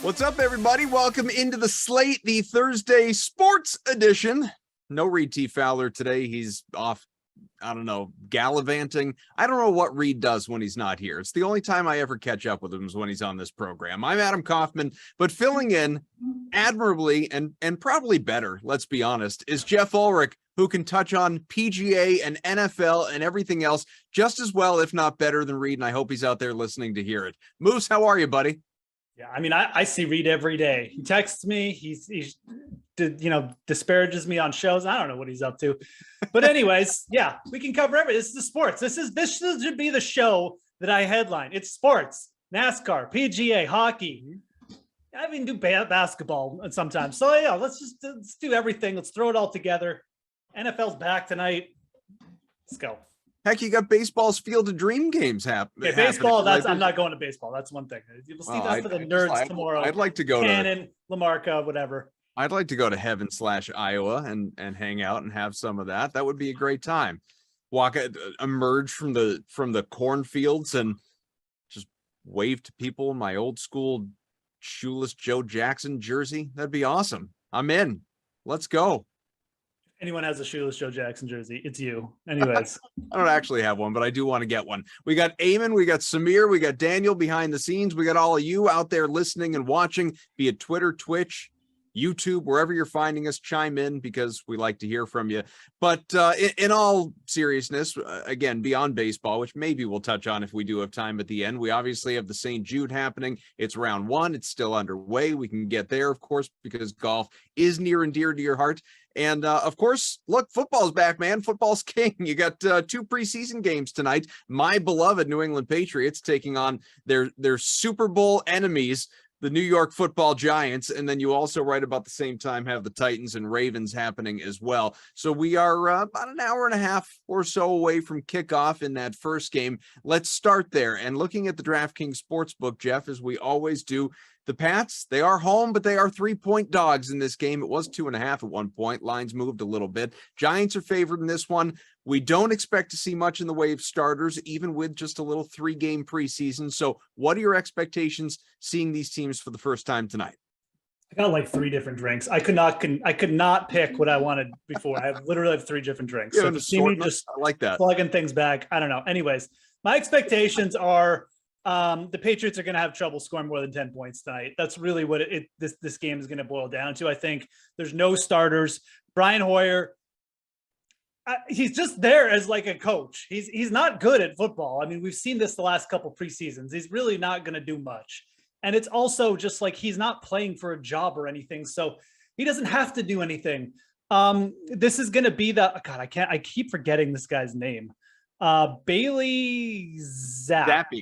What's up, everybody? Welcome into the Slate, the Thursday sports edition. No Reed T. Fowler today. He's off, I don't know, gallivanting. I don't know what Reed does when he's not here. It's the only time I ever catch up with him is when he's on this program. I'm Adam Kaufman, but filling in admirably and probably better, let's be honest, is Jeff Ulrich, who can touch on PGA and NFL and everything else just as well, if not better than Reed, and I hope he's out there listening to hear it. Moose, how are you, buddy? Yeah, I mean, I see Reed every day. He texts me. He's disparages me on shows. I don't know what he's up to, but anyways, yeah, we can cover everything. This is the sports. This should be the show that I headline. It's sports, NASCAR, PGA, hockey. I even do basketball sometimes. So yeah, let's do everything. Let's throw it all together. NFL's back tonight. Let's go. Heck, you got baseball's Field of Dream games happening. Okay, baseball, I'm not going to baseball. That's one thing. We'll see that for the nerds tomorrow. I'd like to go Cannon, Lamarca, whatever. I'd like to go to Heaven/Iowa and hang out and have some of that. That would be a great time. Emerge from the cornfields and just wave to people in my old school shoeless Joe Jackson jersey. That'd be awesome. I'm in. Let's go. Anyone has a shoeless Joe Jackson jersey, it's you. Anyways. I don't actually have one, but I do want to get one. We got Eamon, we got Samir, we got Daniel behind the scenes. We got all of you out there listening and watching via Twitter, Twitch, YouTube, wherever you're finding us. Chime in because we like to hear from you. But in all seriousness, again, beyond baseball, which maybe we'll touch on if we do have time at the end, we obviously have the St. Jude happening. It's round one. It's still underway. We can get there, of course, because golf is near and dear to your heart. And of course, look, football's back, man. Football's king. You got two preseason games tonight. My beloved New England Patriots taking on their Super Bowl enemies, the New York Football Giants. And then you also, right about the same time, have the Titans and Ravens happening as well. So we are about an hour and a half or so away from kickoff in that first game. Let's start there. And looking at the DraftKings Sportsbook, Jeff, as we always do, the Pats, they are home, but they are 3-point dogs in this game. It was 2.5 at one point. Lines moved a little bit. Giants are favored in this one. We don't expect to see much in the way of starters, even with just a little 3-game preseason. So what are your expectations seeing these teams for the first time tonight? I got like 3 different drinks. I could not pick what I wanted before. I literally have 3 different drinks. So to see me just I like that. Plugging things back, I don't know. Anyways, my expectations are the Patriots are going to have trouble scoring more than 10 points tonight. That's really what this game is going to boil down to. I think there's no starters. Brian Hoyer, he's just there as like a coach. He's not good at football. I mean, we've seen this the last couple preseasons. He's really not going to do much. And it's also just like he's not playing for a job or anything. So he doesn't have to do anything. This is going to be I keep forgetting this guy's name. Bailey Zappi.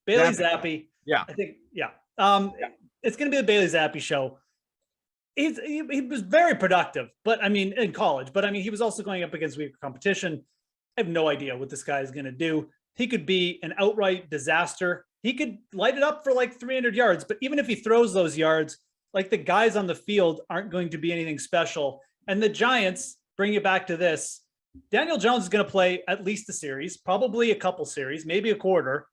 Bailey Zappi. Yeah. I think, yeah. It's going to be the Bailey Zappi show. He was very productive, but I mean, in college, but I mean, he was also going up against weaker competition. I have no idea what this guy is going to do. He could be an outright disaster. He could light it up for like 300 yards, but even if he throws those yards, like the guys on the field aren't going to be anything special. And the Giants, bring it back to this, Daniel Jones is going to play at least a series, probably a couple series, maybe a quarter.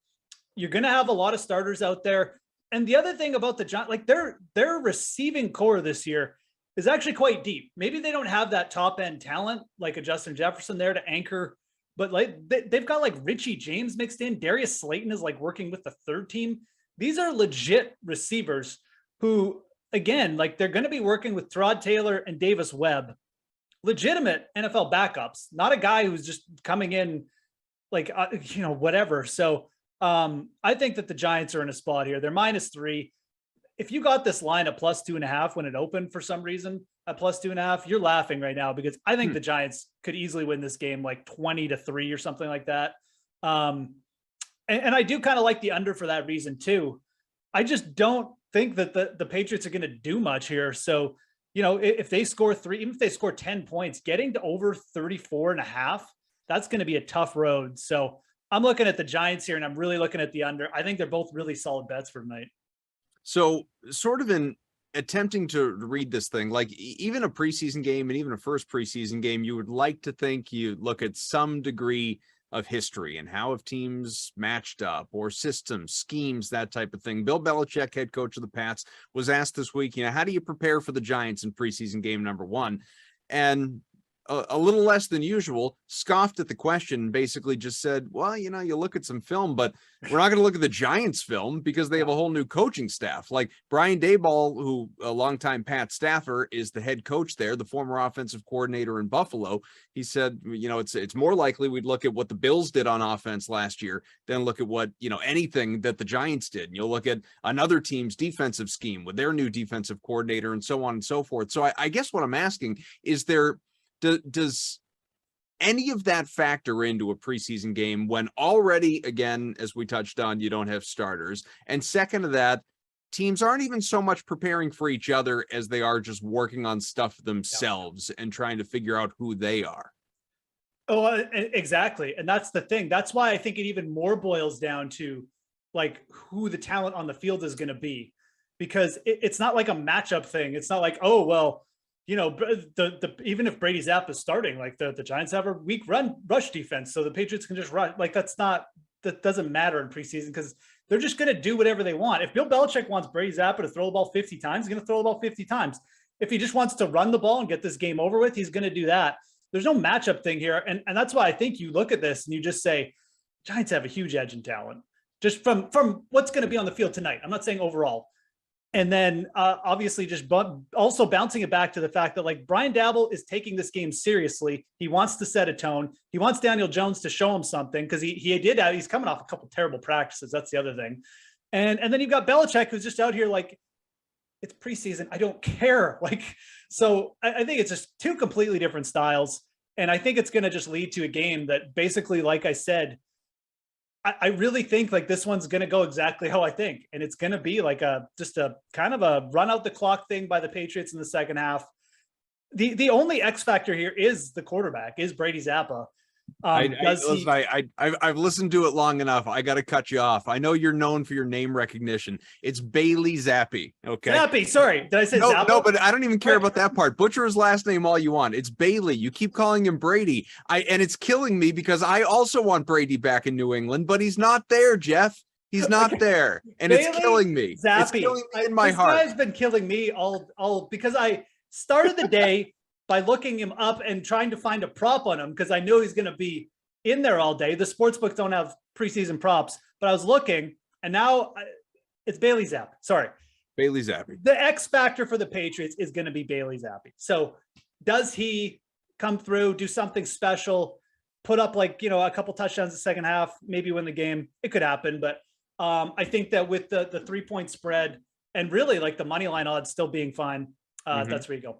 You're going to have a lot of starters out there. And the other thing about the Giants, like their receiving core this year is actually quite deep. Maybe they don't have that top end talent like a Justin Jefferson there to anchor, but like they've got like Richie James mixed in. Darius Slayton is like working with the third team. These are legit receivers who, again, like they're going to be working with Tyrod Taylor and Davis Webb. Legitimate NFL backups, not a guy who's just coming in like, whatever. So I think that the Giants are in a spot here. They're -3. If you got this line at +2.5 when it opened for some reason at +2.5, you're laughing right now because I think the Giants could easily win this game like 20-3 or something like that. And I do kind of like the under for that reason too. I just don't think that the Patriots are going to do much here. So, if they score 3, even if they score 10 points, getting to over 34.5, that's going to be a tough road. So I'm looking at the Giants here and I'm really looking at the under. I think they're both really solid bets for tonight. So sort of in attempting to read this thing, like even a preseason game and even a first preseason game, you would like to think you look at some degree of history and how have teams matched up, or systems, schemes, that type of thing. Bill Belichick, head coach of the Pats, was asked this week, how do you prepare for the Giants in preseason game number 1? And a little less than usual, scoffed at the question and basically just said, well, you look at some film, but we're not going to look at the Giants film because they have a whole new coaching staff. Like Brian Daboll, who a longtime Pat staffer, is the head coach there, the former offensive coordinator in Buffalo. He said, it's more likely we'd look at what the Bills did on offense last year than look at what, anything that the Giants did. And you'll look at another team's defensive scheme with their new defensive coordinator and so on and so forth. So I guess what I'm asking is does any of that factor into a preseason game when already, again, as we touched on, you don't have starters? And second to that, teams aren't even so much preparing for each other as they are just working on stuff themselves and trying to figure out who they are. Oh, exactly. And that's the thing. That's why I think it even more boils down to like who the talent on the field is going to be, because it's not like a matchup thing. It's not like, oh, well, even if Brady Zapp is starting, like the Giants have a weak rush defense, so the Patriots can just run. Like that doesn't matter in preseason because they're just going to do whatever they want. If Bill Belichick wants Brady Zapp to throw the ball 50 times, he's going to throw the ball 50 times. If he just wants to run the ball and get this game over with, he's going to do that. There's no matchup thing here. And that's why I think you look at this and you just say, Giants have a huge edge in talent just from what's going to be on the field tonight. I'm not saying overall. And then obviously just also bouncing it back to the fact that like Brian Daboll is taking this game seriously. He wants to set a tone. He wants Daniel Jones to show him something because he's coming off a couple terrible practices. That's the other thing. And then you've got Belichick who's just out here like, it's preseason. I don't care. Like, so I think it's just two completely different styles. And I think it's going to just lead to a game that basically, like I said, I really think like this one's going to go exactly how I think. And it's going to be like just a kind of a run out the clock thing by the Patriots in the second half. The only X factor here is the quarterback, is Brady Zappa. I've listened to it long enough. I got to cut you off. I know you're known for your name recognition. It's Bailey Zappi. Okay. Zappi. Sorry. Did I say Zappa? No, but I don't even care about that part. Butcher his last name all you want. It's Bailey. You keep calling him Brady. And it's killing me because I also want Brady back in New England, but he's not there, Jeff. He's not there. And Bailey, it's killing me. Zappi. It's killing me in my heart. This guy's been killing me all because I started the day by looking him up and trying to find a prop on him because I knew he's going to be in there all day. The sportsbooks don't have preseason props, but I was looking, and now it's Bailey Zappi. Sorry. Bailey Zappi. The X factor for the Patriots is going to be Bailey Zappi. So does he come through, do something special, put up like, a couple touchdowns in the second half, maybe win the game? It could happen, but I think that with the 3-point spread and really like the money line odds still being fine, that's where you go.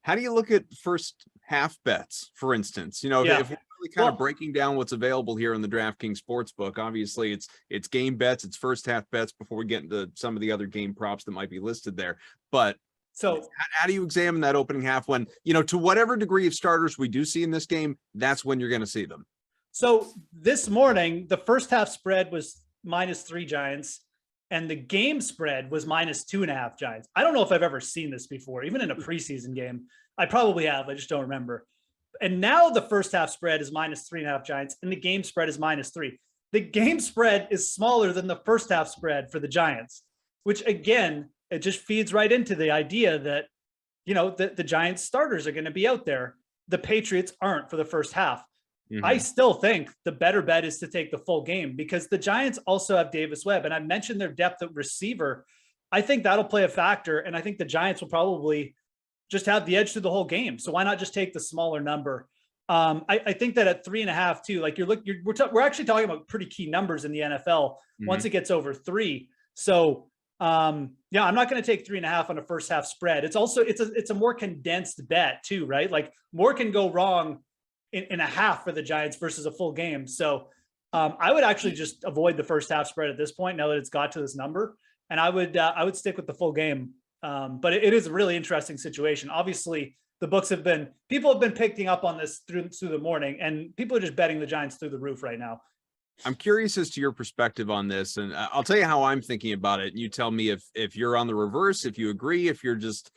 How do you look at first half bets, for instance? If we're really kind of breaking down what's available here in the DraftKings Sportsbook, obviously it's game bets, it's first half bets before we get into some of the other game props that might be listed there. But so how do you examine that opening half when, to whatever degree of starters we do see in this game, that's when you're going to see them? So this morning, the first half spread was -3 Giants. And the game spread was -2.5 Giants. I don't know if I've ever seen this before, even in a preseason game. I probably have. I just don't remember. And now the first half spread is -3.5 Giants, and the game spread is -3. The game spread is smaller than the first half spread for the Giants, which again, it just feeds right into the idea that, the Giants starters are going to be out there. The Patriots aren't for the first half. I still think the better bet is to take the full game because the Giants also have Davis Webb. And I mentioned their depth at receiver. I think that'll play a factor. And I think the Giants will probably just have the edge through the whole game. So why not just take the smaller number? I think that at 3.5 too, like we're actually talking about pretty key numbers in the NFL once it gets over 3. So I'm not going to take 3.5 on a first half spread. It's also, it's a more condensed bet too, right? Like more can go wrong in a half for the Giants versus a full game. So I would actually just avoid the first half spread at this point, now that it's got to this number. And I would stick with the full game. But it is a really interesting situation. Obviously the books people have been picking up on this through the morning, and people are just betting the Giants through the roof right now. I'm curious as to your perspective on this, and I'll tell you how I'm thinking about it. And you tell me if you're on the reverse, if you agree, if you're just,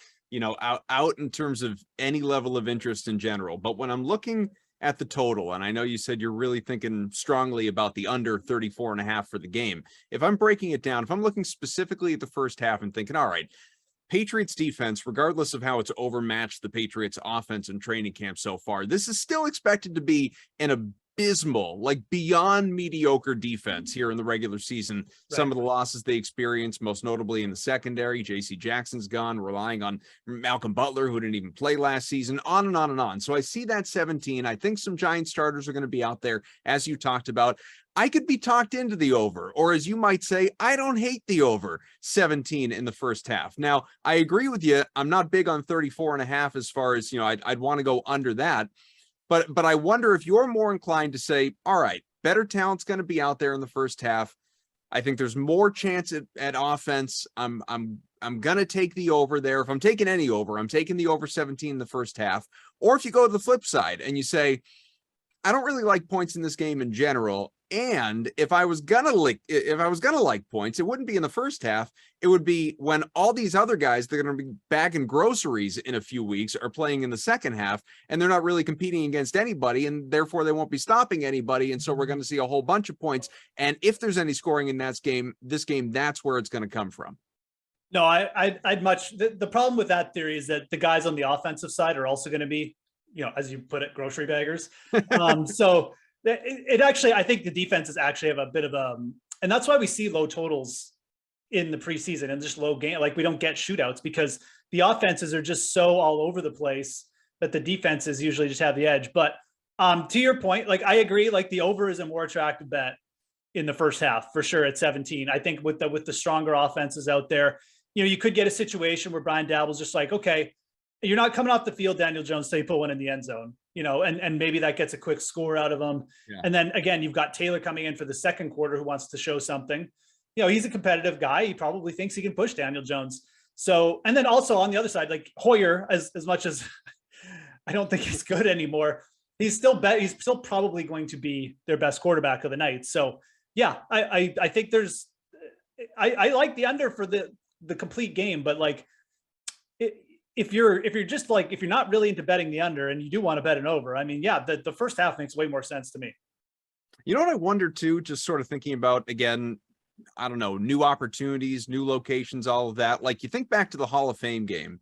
out in terms of any level of interest in general. But when I'm looking at the total, and I know you said you're really thinking strongly about the under 34.5 for the game. If I'm breaking it down, if I'm looking specifically at the first half and thinking, all right, Patriots defense, regardless of how it's overmatched the Patriots offense in training camp so far, this is still expected to be an abysmal, like beyond mediocre defense here in the regular season. Right. Some of the losses they experienced, most notably in the secondary, JC Jackson's gone, relying on Malcolm Butler, who didn't even play last season, on and on and on. So I see that 17. I think some Giants starters are going to be out there, as you talked about. I could be talked into the over, or as you might say, I don't hate the over 17 in the first half. Now, I agree with you. I'm not big on 34.5 as far as, I'd want to go under that. But I wonder if you're more inclined to say, all right, better talent's going to be out there in the first half. I think there's more chance at offense. I'm going to take the over there. If I'm taking any over, I'm taking the over 17 in the first half. Or if you go to the flip side and you say, I don't really like points in this game in general. And if I was gonna like points, it wouldn't be in the first half. It would be when all these other guys that are going to be bagging groceries in a few weeks are playing in the second half, and they're not really competing against anybody, and therefore they won't be stopping anybody. And so we're going to see a whole bunch of points. And if there's any scoring in this game, that's where it's going to come from. No, I'd much. The problem with that theory is that the guys on the offensive side are also going to be, as you put it, grocery baggers. So. It actually, I think the defenses actually have a bit of and that's why we see low totals in the preseason and just low game. Like we don't get shootouts because the offenses are just so all over the place that the defenses usually just have the edge. But to your point, like I agree, like the over is a more attractive bet in the first half for sure at 17. I think with the stronger offenses out there, you could get a situation where Brian Daboll's just like, okay, you're not coming off the field, Daniel Jones, so you put one in the end zone, and maybe that gets a quick score out of him. Yeah. And then again, you've got Taylor coming in for the second quarter who wants to show something. He's a competitive guy. He probably thinks he can push Daniel Jones. So, and then also on the other side, like Hoyer, as much as I don't think he's good anymore, he's still probably going to be their best quarterback of the night. So yeah, I think I like the under for the complete game, but like if you're not really into betting the under and you do want to bet an over, I mean, yeah, the first half makes way more sense to me. You know what I wonder too, just sort of thinking about, again, I don't know, new opportunities, new locations, all of that. Like you think back to the Hall of Fame game.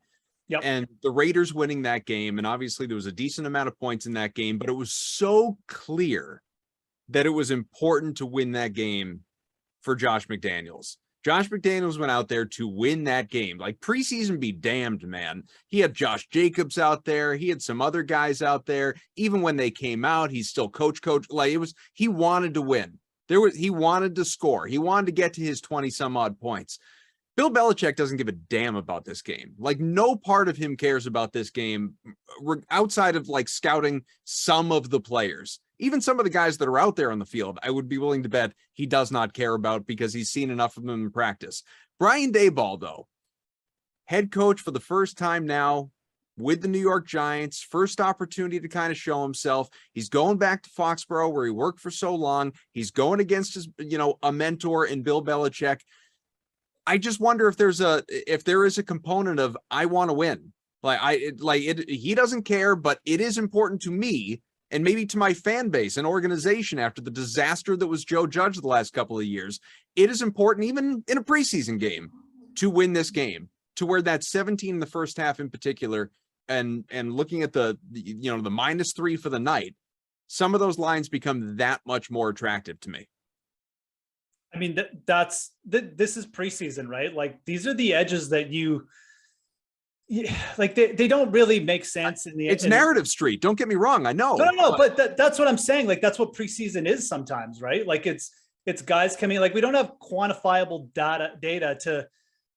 Yep. And the Raiders winning that game. And obviously there was a decent amount of points in that game, but it was so clear that it was important to win that game for Josh McDaniels. Josh McDaniels went out there to win that game. Like preseason be damned, man. He had Josh Jacobs out there. He had some other guys out there. Even when they came out, he's still coach. Like he wanted to win. He wanted to score. He wanted to get to his 20 some odd points. Bill Belichick doesn't give a damn about this game. Like no part of him cares about this game outside of like scouting some of the players. Even some of the guys that are out there on the field, I would be willing to bet he does not care about because he's seen enough of them in practice. Brian Daboll, though, head coach for the first time now with the New York Giants, first opportunity to kind of show himself. He's going back to Foxborough where he worked for so long. He's going against his, a mentor in Bill Belichick. I just wonder if there is a component of I want to win. He doesn't care, but it is important to me and maybe to my fan base and organization after the disaster that was Joe Judge the last couple of years. It is important, even in a preseason game, to win this game, to where that 17 in the first half in particular, and looking at the -3 for the night, some of those lines become that much more attractive to me. I mean, this is preseason, right? Like these are the edges that they don't really make sense in the. It's narrative street. Don't get me wrong. I know. No, but that's what I'm saying. Like that's what preseason is sometimes, right? Like it's guys coming. Like we don't have quantifiable data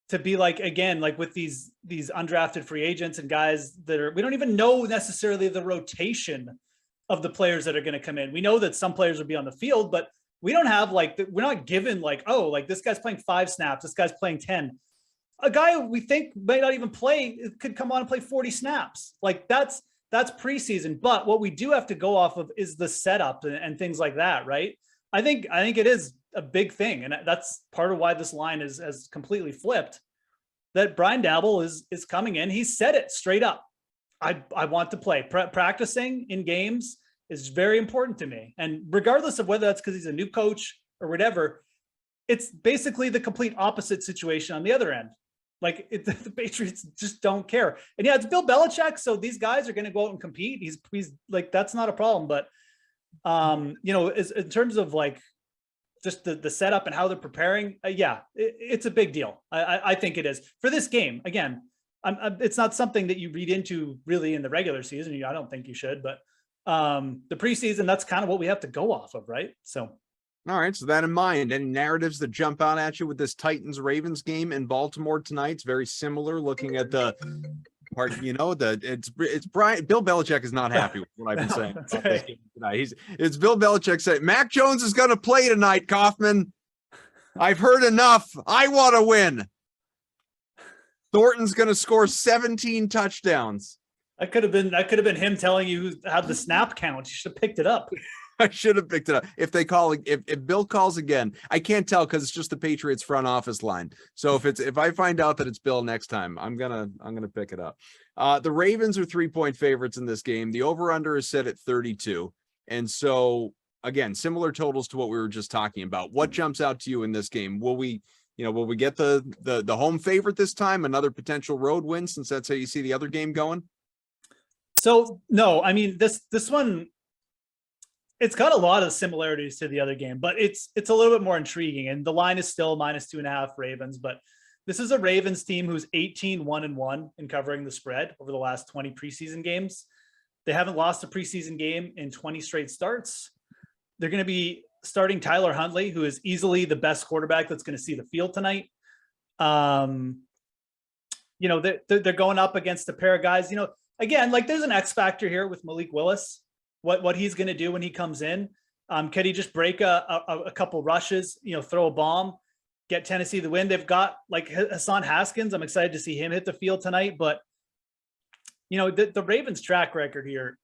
to be like, again, like with these undrafted free agents and guys that we don't even know necessarily the rotation of the players that are going to come in. We know that some players will be on the field, but we don't have we're not given this guy's playing 5 snaps, this guy's playing 10. A guy we think might not even play could come on and play 40 snaps. Like that's preseason. But what we do have to go off of is the setup and things like that, right? I think it is a big thing, and that's part of why this line has completely flipped. That Brian Daboll is coming in. He said it straight up. I want to play. Practicing in games is very important to me. And regardless of whether that's because he's a new coach or whatever, it's basically the complete opposite situation on the other end. Like the Patriots just don't care. And yeah, it's Bill Belichick, so these guys are going to go out and compete. He's like, that's not a problem. But in terms of like just the setup and how they're preparing, it's a big deal. I think it is for this game. Again, it's not something that you read into really in the regular season. I don't think you should, but the preseason, that's kind of what we have to go off of, right? So. All right, so that in mind, any narratives that jump out at you with this Titans-Ravens game in Baltimore tonight? It's very similar. Looking at the part, it's Brian. Bill Belichick is not happy with what I've been saying about this game tonight. It's Bill Belichick saying Mac Jones is going to play tonight. Kaufman, I've heard enough. I want to win. Thornton's going to score 17 touchdowns. That could have been him telling you how the snap count. You should have picked it up. I should have picked it up. If Bill calls again, I can't tell because it's just the Patriots front office line. So if I find out that it's Bill next time, I'm gonna pick it up. The Ravens are 3-point favorites in this game. The over/under is set at 32, and so again, similar totals to what we were just talking about. What jumps out to you in this game? Will we get the home favorite this time? Another potential road win, since that's how you see the other game going. So no, I mean this one. It's got a lot of similarities to the other game, but it's a little bit more intriguing. And the line is still -2.5 Ravens, but this is a Ravens team who's 18-1-1 in covering the spread over the last 20 preseason games. They haven't lost a preseason game in 20 straight starts. They're going to be starting Tyler Huntley, who is easily the best quarterback that's going to see the field tonight. They're going up against a pair of guys, again, like there's an X factor here with Malik Willis. What he's going to do when he comes in. Can he just break a couple rushes, throw a bomb, get Tennessee the win? They've got like Hassan Haskins. I'm excited to see him hit the field tonight, but the Ravens track record here,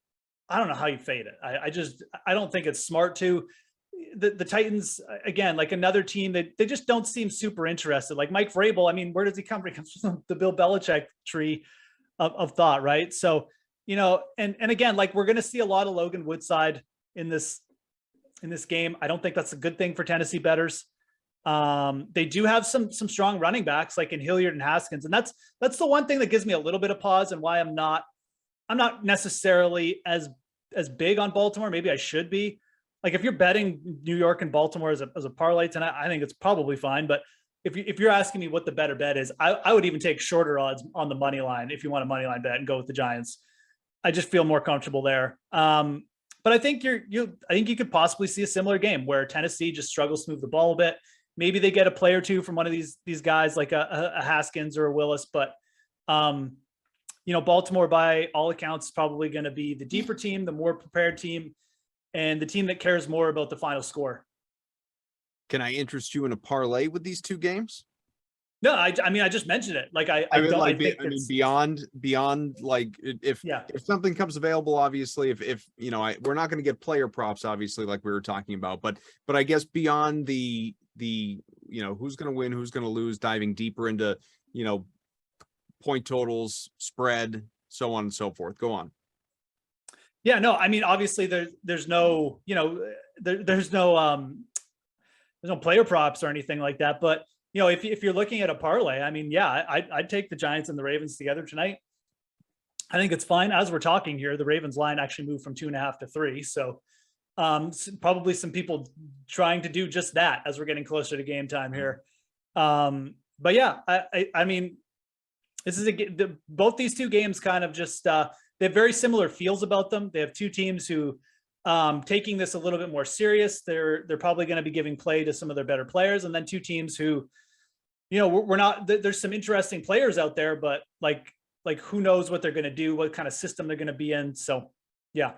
I don't know how you fade it. I don't think it's smart to. The Titans, again, like another team that they just don't seem super interested. Like Mike Vrabel, I mean, where does he come from? He comes from the Bill Belichick tree of thought, right? So, and again, like we're going to see a lot of Logan Woodside in this game. I don't think that's a good thing for Tennessee bettors. They do have some strong running backs like in Hilliard and Haskins. And that's the one thing that gives me a little bit of pause and why I'm not necessarily as big on Baltimore. Maybe I should be. Like if you're betting New York and Baltimore as a parlay tonight, I think it's probably fine. But if you're asking me what the better bet is, I would even take shorter odds on the money line if you want a money line bet and go with the Giants. I just feel more comfortable there. But I think I think you could possibly see a similar game where Tennessee just struggles to move the ball a bit. Maybe they get a play or two from one of these guys like a Haskins or a Willis, but Baltimore by all accounts is probably going to be the deeper team, the more prepared team, and the team that cares more about the final score. Can I interest you in a parlay with these two games? No, I just mentioned it. Like beyond like if something comes available, obviously, if we're not going to get player props, obviously, like we were talking about, but I guess beyond the who's going to win, who's going to lose, diving deeper into point totals, spread, so on and so forth. Go on. Yeah, no, I mean, obviously there's no there's no player props or anything like that, but if you're looking at a parlay, I mean, yeah, I'd take the Giants and the Ravens together tonight. I think it's fine. As we're talking here, the Ravens line actually moved from 2.5 to 3. So probably some people trying to do just that as we're getting closer to game time here. But yeah, I mean, this is both these two games kind of just, they have very similar feels about them. They have two teams who taking this a little bit more serious. They're probably going to be giving play to some of their better players. And then two teams who, we're not, there's some interesting players out there, but like who knows what they're going to do, what kind of system they're going to be in. So, yeah.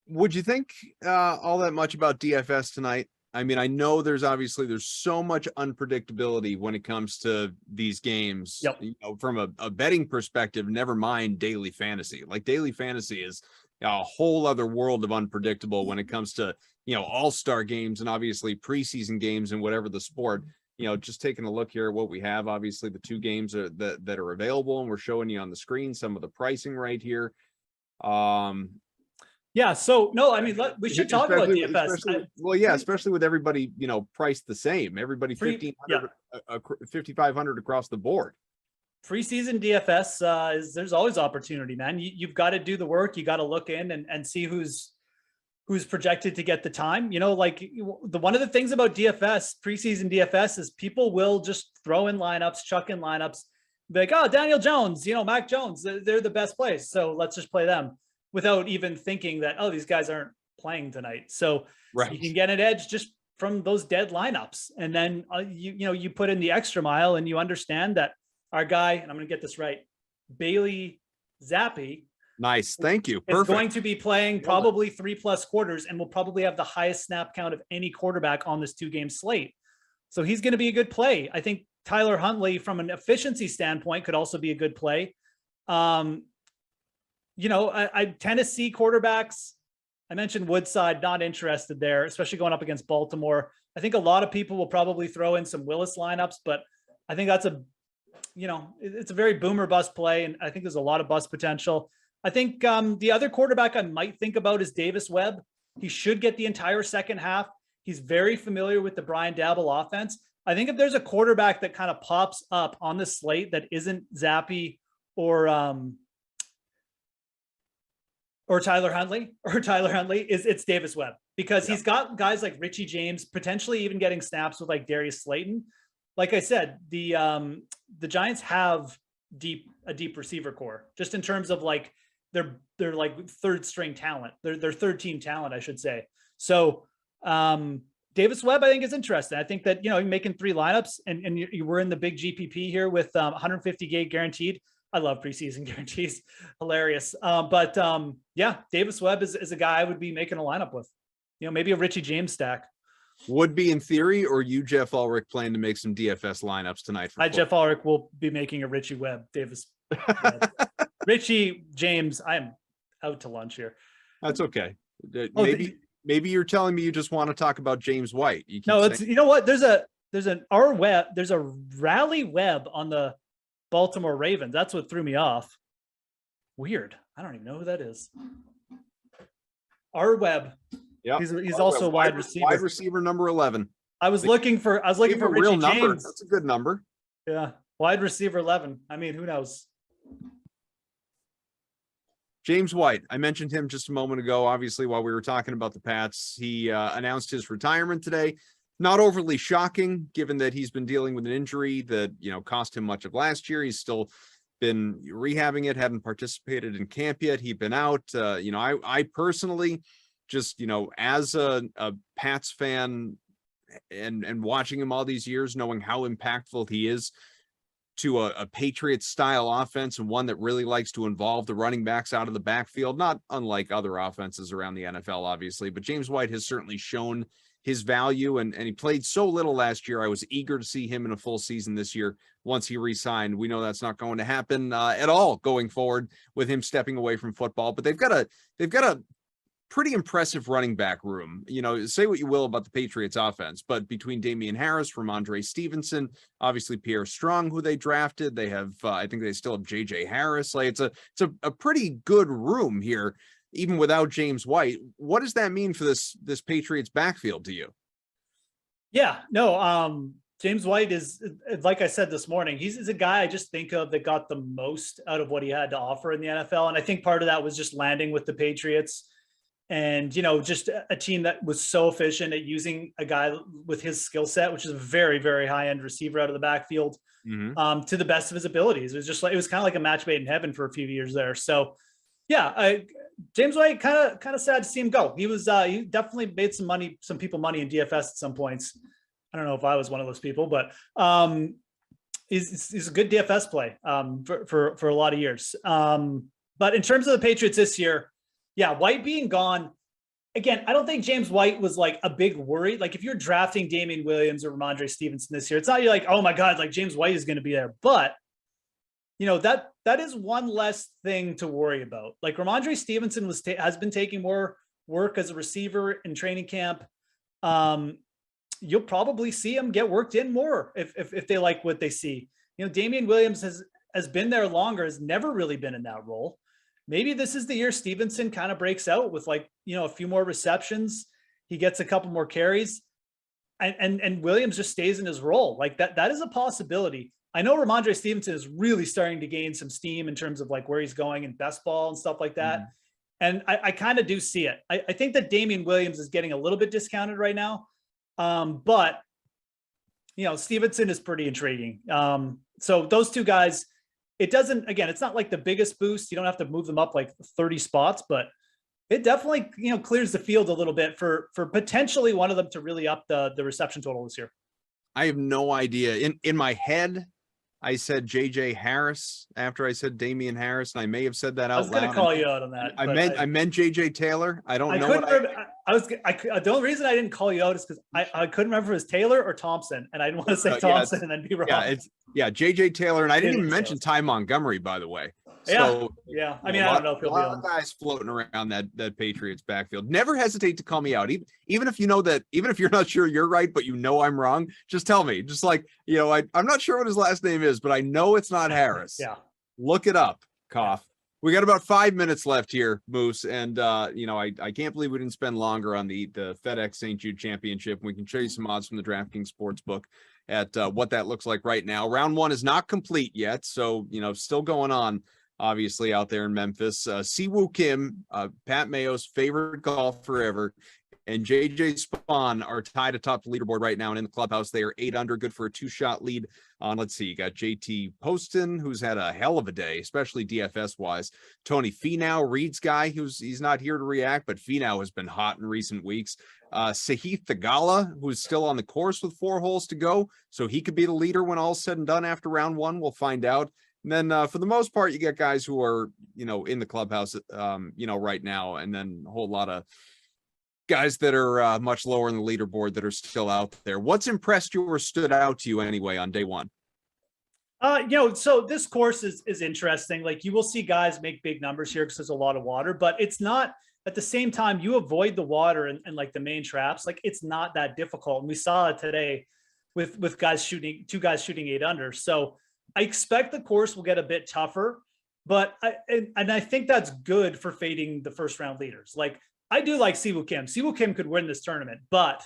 Would you think all that much about DFS tonight? I mean, I know there's so much unpredictability when it comes to these games. Yep. From a betting perspective, never mind daily fantasy. Like daily fantasy is a whole other world of unpredictable when it comes to, all-star games and obviously preseason games and whatever the sport. Just taking a look here at what we have, obviously the two games that are available, and we're showing you on the screen some of the pricing right here. Yeah. So no, I mean, we should talk about DFS. Especially with everybody, priced the same. Everybody 1,500, 5,500 across the board. Preseason DFS there's always opportunity, man. You've got to do the work. You got to look in and see who's projected to get the time. One of the things about DFS, preseason DFS, is people will just throw in lineups, chuck in lineups, be like, oh, Daniel Jones, Mac Jones, they're the best place, so let's just play them, without even thinking that, oh, these guys aren't playing tonight. So right. You can get an edge just from those dead lineups. And then you put in the extra mile, and you understand that our guy, and I'm going to get this right, Bailey Zappi. Nice. Thank you. Is going to be playing probably 3+ quarters, and will probably have the highest snap count of any quarterback on this 2-game slate. So he's going to be a good play. I think Tyler Huntley, from an efficiency standpoint, could also be a good play. Tennessee quarterbacks, I mentioned Woodside, not interested there, especially going up against Baltimore. I think a lot of people will probably throw in some Willis lineups, but I think that's it's a very boomer bust play, and I think there's a lot of bust potential. I think the other quarterback I might think about is Davis Webb. He should get the entire second half. He's very familiar with the Brian Daboll offense. I think if there's a quarterback that kind of pops up on the slate that isn't Zappi or Tyler Huntley, it's Davis Webb, because he's got guys like Richie James, potentially even getting snaps with like Darius Slayton. Like I said, the Giants have a deep receiver core, just in terms of like they're like third string talent. They're third team talent, I should say. So Davis Webb, I think, is interesting. I think that, you're making 3 lineups, and you were in the big GPP here with 150K guaranteed. I love preseason guarantees. Hilarious. Davis Webb is a guy I would be making a lineup with, maybe a Richie James stack. Would be in theory, or you, Jeff Ulrich, plan to make some DFS lineups tonight? Jeff Ulrich will be making a Richie Webb, Davis. Richie James, I'm out to lunch here. That's okay. Maybe you're telling me you just want to talk about James White. You know what? There's a Rally Webb on the Baltimore Ravens. That's what threw me off. Weird. I don't even know who that is. R Webb. Yeah, he's also a wide receiver. Wide receiver number 11. I was looking for Richie real James. Number. That's a good number. Yeah, wide receiver 11. I mean, who knows? James White. I mentioned him just a moment ago. Obviously, while we were talking about the Pats, he announced his retirement today. Not overly shocking, given that he's been dealing with an injury that cost him much of last year. He's still been rehabbing it. Hadn't participated in camp yet. He'd been out. I personally, just as a Pats fan and watching him all these years, knowing how impactful he is to a Patriots style offense, and one that really likes to involve the running backs out of the backfield, not unlike other offenses around the NFL, obviously, but James White has certainly shown his value, and he played so little last year. I was eager to see him in a full season this year once he re-signed. We know that's not going to happen at all going forward with him stepping away from football, but they've got a pretty impressive running back room. Say what you will about the Patriots offense, but between Damian Harris, Ramondre Stevenson, obviously Pierre Strong, who they drafted, they have, I think they still have JJ Harris. Like it's a pretty good room here, even without James White. What does that mean for this Patriots backfield to you? Yeah, no, James White is, like I said this morning, he's a guy I just think of that got the most out of what he had to offer in the NFL. And I think part of that was just landing with the Patriots. And, just a team that was so efficient at using a guy with his skill set, which is a very, very high-end receiver out of the backfield, to the best of his abilities. It was kind of like a match made in heaven for a few years there. So, yeah, James White, kind of sad to see him go. He definitely made some people money in DFS at some points. I don't know if I was one of those people, but he's a good DFS play for a lot of years. But in terms of the Patriots this year, yeah, White being gone, again, I don't think James White was like a big worry. Like if you're drafting Damian Williams or Ramondre Stevenson this year, it's not you're like, oh my God, like James White is going to be there. But, that is one less thing to worry about. Like Ramondre Stevenson has been taking more work as a receiver in training camp. You'll probably see him get worked in more if they like what they see. Damian Williams has been there longer, has never really been in that role. maybe this is the year Stevenson kind of breaks out with like, a few more receptions. He gets a couple more carries and Williams just stays in his role. Like that is a possibility. I know Ramondre Stevenson is really starting to gain some steam in terms of like where he's going in best ball and stuff like that. Mm-hmm. And I kind of do see it. I think that Damian Williams is getting a little bit discounted right now. But Stevenson is pretty intriguing. So those two guys, it's not like the biggest boost. You don't have to move them up like 30 spots, but it definitely, clears the field a little bit for potentially one of them to really up the reception total this year. I have no idea. In my head, I said JJ Harris after I said Damian Harris, and I may have said that out loud. I was going to call you out on that. I meant JJ Taylor. I don't know. The only reason I didn't call you out is because I couldn't remember if it was Taylor or Thompson, and I didn't want to say Thompson and then be wrong. JJ Taylor, and I didn't even mention Ty Montgomery, by the way. So, I mean, I don't know if he'll be on. A lot of guys floating around that Patriots backfield. Never hesitate to call me out, even if you know that, even if you're not sure you're right, but I'm wrong. Just tell me. Just like I'm not sure what his last name is, but I know it's not Harris. Yeah, look it up. Cough. We got about 5 minutes left here, Moose, and I can't believe we didn't spend longer on the FedEx St. Jude Championship. We can show you some odds from the DraftKings Sportsbook at what that looks like right now. Round 1 is not complete yet, so still going on. Obviously out there in Memphis, Siwoo Kim, Pat Mayo's favorite golfer ever, and JJ Spawn are tied atop the leaderboard right now. And in the clubhouse, they are 8 under, good for a 2-shot lead on, let's see, you got JT Poston, who's had a hell of a day, especially DFS wise. Tony Finau, Reed's guy, he's not here to react, but Finau has been hot in recent weeks. Sahith Theegala, who's still on the course with 4 holes to go. So he could be the leader when all's said and done after round 1. We'll find out. And then for the most part, you get guys who are, in the clubhouse, right now, and then a whole lot of guys that are much lower in the leaderboard that are still out there. What's impressed you or stood out to you anyway on day 1? So this course is interesting. Like you will see guys make big numbers here because there's a lot of water, but it's not at the same time you avoid the water and like the main traps. Like it's not that difficult. And we saw it today with two guys shooting 8 under. So I expect the course will get a bit tougher, but I think that's good for fading the first round leaders. Like I do like Siwoo Kim. Siwoo Kim could win this tournament, but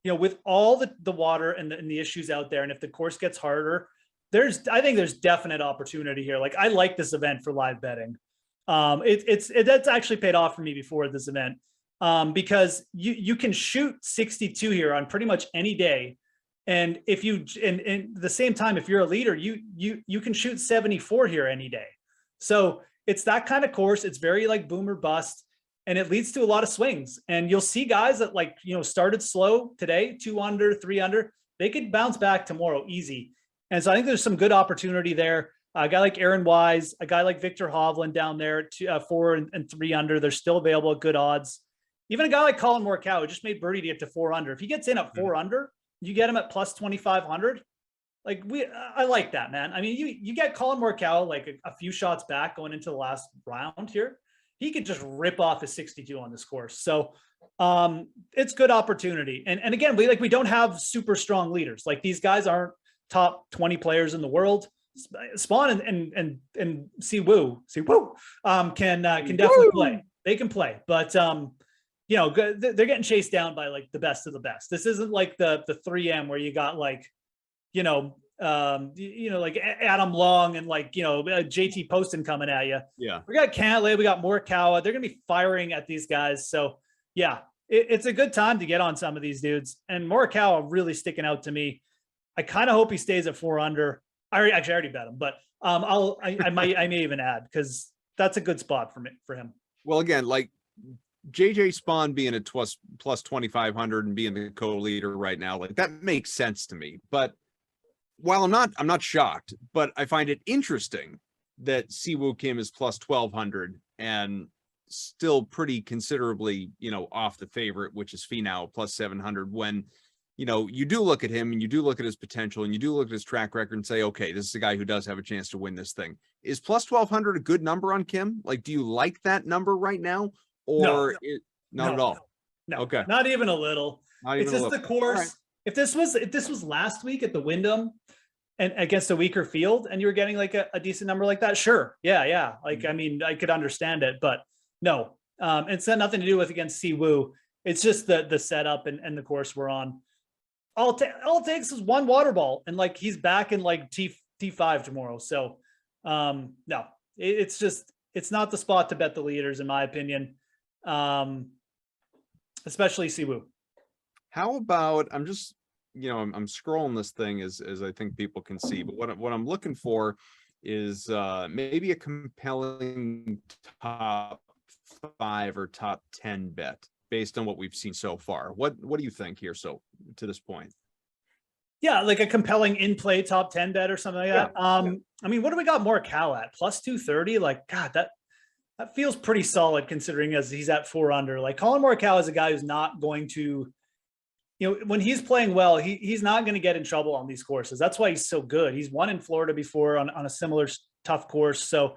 with all the water and the issues out there, and if the course gets harder, I think there's definite opportunity here. Like I like this event for live betting. That's actually paid off for me before this event because you can shoot 62 here on pretty much any day. And if you, and the same time, if you're a leader, you can shoot 74 here any day. So it's that kind of course. It's very like boom or bust, and it leads to a lot of swings. And you'll see guys that started slow today, 2 under, 3 under, they could bounce back tomorrow easy. And so I think there's some good opportunity there. A guy like Aaron Wise, a guy like Victor Hovland down there, 4 and 3 under, they're still available at good odds. Even a guy like Colin Morikawa who just made birdie to get to 4 under. If he gets in at 4 under, you get him at plus 2,500. I like that, man. I mean, you get Colin Morikawa like a few shots back going into the last round here. He could just rip off his 62 on this course. So it's good opportunity. And again, we don't have super strong leaders. Like these guys aren't top 20 players in the world. Spawn and Siwoo can definitely play. They can play, but they're getting chased down by like the best of the best. This isn't like the 3M where you got like, like Adam Long and like, JT Poston coming at you. Yeah. We got Cantlay, we got Morikawa. They're going to be firing at these guys. So yeah, it's a good time to get on some of these dudes. And Morikawa really sticking out to me. I kind of hope he stays at 4 under. I already bet him, but I may even add because that's a good spot for him. Well, again, like JJ Spawn being at plus 2,500 and being the co-leader right now, like that makes sense to me. But while I'm not shocked, but I find it interesting that Siwoo Kim is plus 1,200 and still pretty considerably, off the favorite, which is Finau plus 700 when, you do look at him and you do look at his potential and you do look at his track record and say, okay, this is a guy who does have a chance to win this thing. Is plus 1,200 a good number on Kim? Like, do you like that number right now? Or not at all? No, okay. Not even a little. It's just the course. Right. If this was last week at the Wyndham, and against a weaker field, and you were getting like a decent number like that, sure. Yeah. Like, I mean, I could understand it, but no. It's had nothing to do with against Siwoo. It's just the setup and the course we're on. All it takes is one water ball, and like he's back in like T5 tomorrow. So no, it's not the spot to bet the leaders, in my opinion. Especially Siwoo. How about, I'm just, I'm scrolling this thing as I think people can see, but what I'm looking for is maybe a compelling top 5 or top 10 bet based on what we've seen so far. What do you think here? So to this point? Yeah, like a compelling in-play top 10 bet or something like that. I mean, what do we got Morikawa at? Plus 230? Like, God, that feels pretty solid considering as he's at 4 under. Like, Colin Morikawa is a guy who's not going to, when he's playing well, he's not going to get in trouble on these courses. That's why he's so good. He's won in Florida before on a similar tough course. So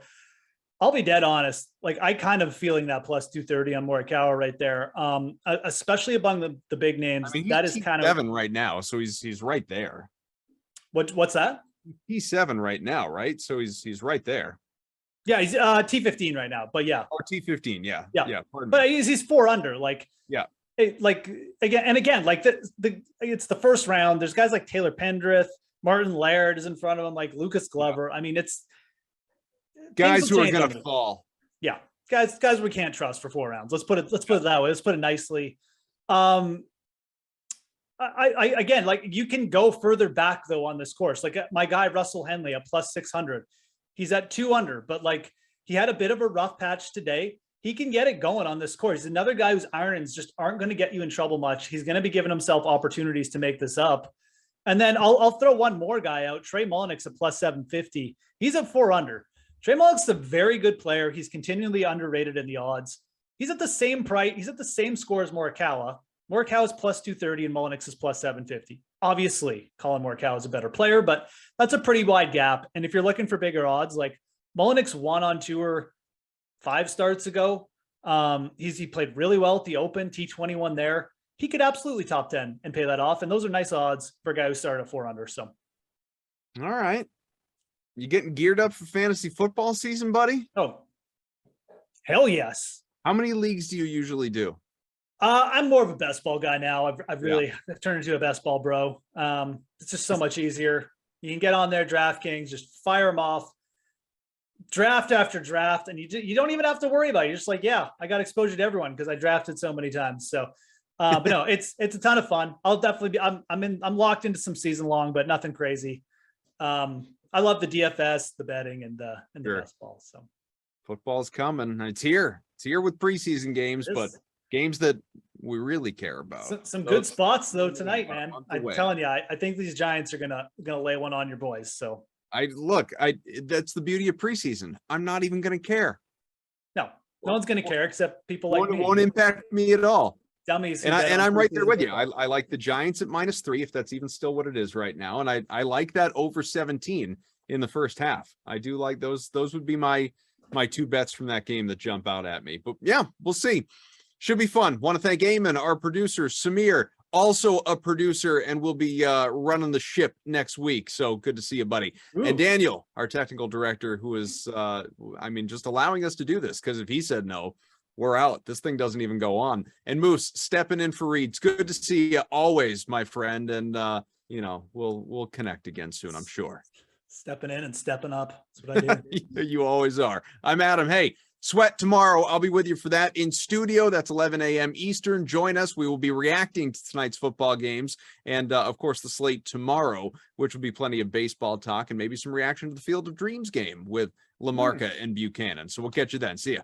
I'll be dead honest. Like, I kind of feeling that plus 230 on Morikawa right there. Especially among the big names. I mean, that is kind of T7 right now. So he's right there. What's that? T7 right now, right? So he's right there. Yeah, he's T15 right now, but yeah. Or T15, yeah. But he's 4 under, like, yeah. Like again, like it's the first round. There's guys like Taylor Pendrith, Martin Laird is in front of him, like Lucas Glover. I mean, it's guys who are going to fall. Yeah, guys we can't trust for 4 rounds. Let's put it that way. Let's put it nicely. I again, like, you can go further back though on this course. Like my guy Russell Henley at plus 600. He's at 2 under, but like he had a bit of a rough patch today. He can get it going on this course. He's another guy whose irons just aren't going to get you in trouble much. He's going to be giving himself opportunities to make this up. And then I'll throw one more guy out. Trey Mullinax at plus 750. He's at 4 under. Trey Mullinax is a very good player. He's continually underrated in the odds. He's at the same price. He's at the same score as Morikawa. Morikawa is plus 230 and Mullinax is plus 750. Obviously, Colin Morikawa is a better player, but that's a pretty wide gap. And if you're looking for bigger odds, like Mullinax won on tour 5 starts ago. He played really well at the Open, T21 there. He could absolutely top 10 and pay that off. And those are nice odds for a guy who started at 4 under. So, all right. You getting geared up for fantasy football season, buddy? Oh, hell yes. How many leagues do you usually do? I'm more of a best ball guy now. I've really turned into a best ball bro. It's just so much easier. You can get on there, DraftKings, just fire them off. Draft after draft, and you don't even have to worry about it. You're just like, yeah, I got exposure to everyone because I drafted so many times. So, but no, it's a ton of fun. I'll definitely be. I'm locked into some season long, but nothing crazy. I love the DFS, the betting, and the best ball. So, football's coming. It's here. It's here with preseason games, but games that we really care about. Some good spots though tonight, man. I'm telling you, I think these Giants are gonna lay one on your boys. So. That's the beauty of preseason. I'm not even going to care. No one's going to care except people like me. It won't impact me at all. Dummies. And I'm right there with you. I like the Giants at -3, if that's even still what it is right now. And I like that over 17 in the first half. I do like those. Those would be my 2 bets from that game that jump out at me. But yeah, we'll see. Should be fun. Want to thank Eamon, our producer, Samir, also a producer, and will be running the ship next week. So good to see you, buddy. Ooh. And Daniel, our technical director, who is, just allowing us to do this, because if he said no, we're out. This thing doesn't even go on. And Moose stepping in for Reed. It's good to see you always, my friend. And, we'll connect again soon, I'm sure. Stepping in and stepping up. That's what I do. You always are. I'm Adam. Hey, Sweat tomorrow. I'll be with you for that in studio. That's 11 a.m. Eastern. Join us. We will be reacting to tonight's football games and, of course, the slate tomorrow, which will be plenty of baseball talk and maybe some reaction to the Field of Dreams game with LaMarca and Buchanan. So we'll catch you then. See ya.